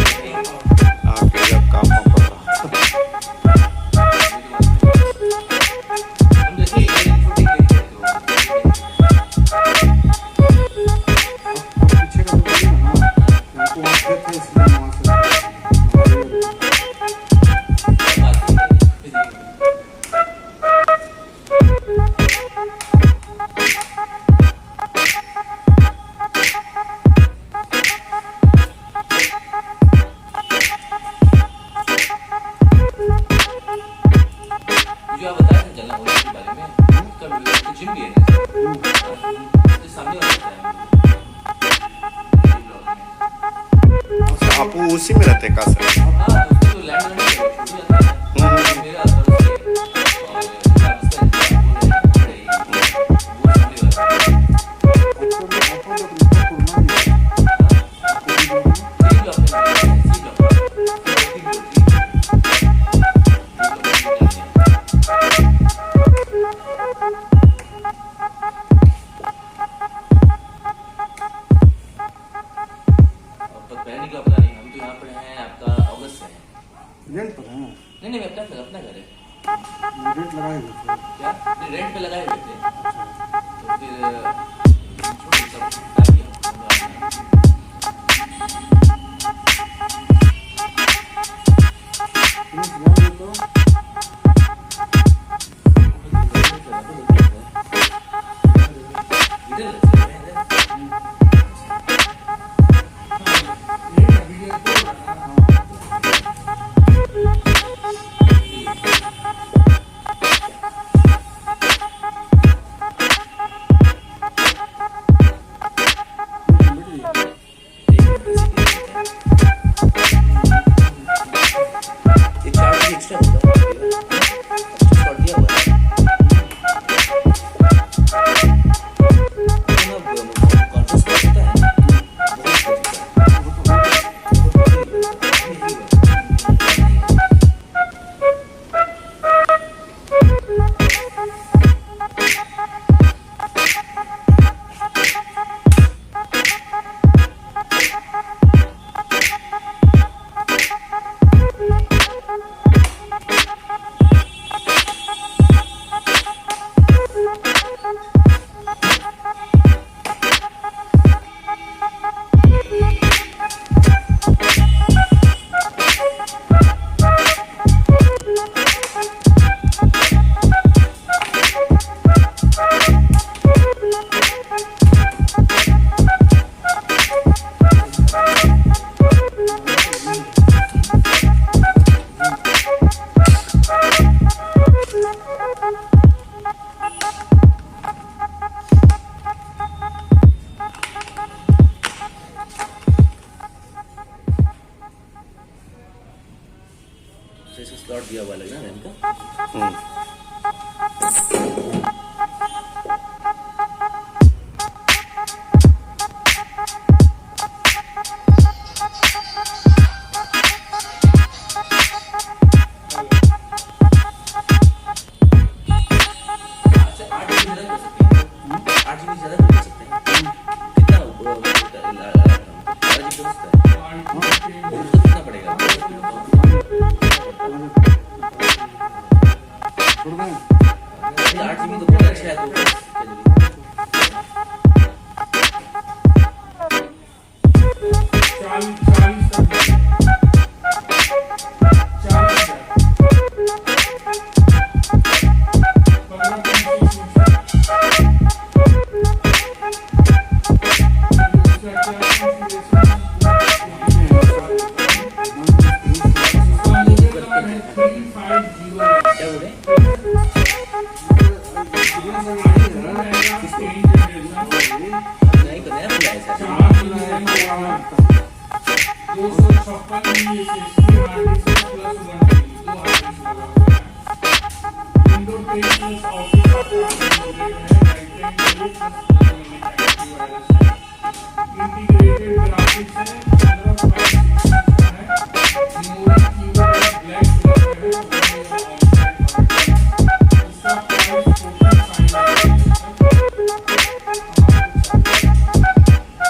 आपके जब काम मुझे आप बताया था जलना होने के बारे में कब तो जिम भी है तो सामने वाला है आप उसी में रहते हैं कहाँ से? हाँ तो लैंड मेरा पहले का पता नहीं हम तो यहाँ पर हैं आपका अगस्त से हैं रेंट पर है ना? नहीं नहीं अपना घर है रेंट लगाए हुए थे। क्या नहीं रेंट पे लगाए हुए थे तो फिर छोड़ सब आ गया एक्स्ट्रा होगा शॉर्ट दिया हुआ है कॉन्फ्रेंस होता है इसका स्लॉट दिया हुआ लग रहा है इनका Window pages also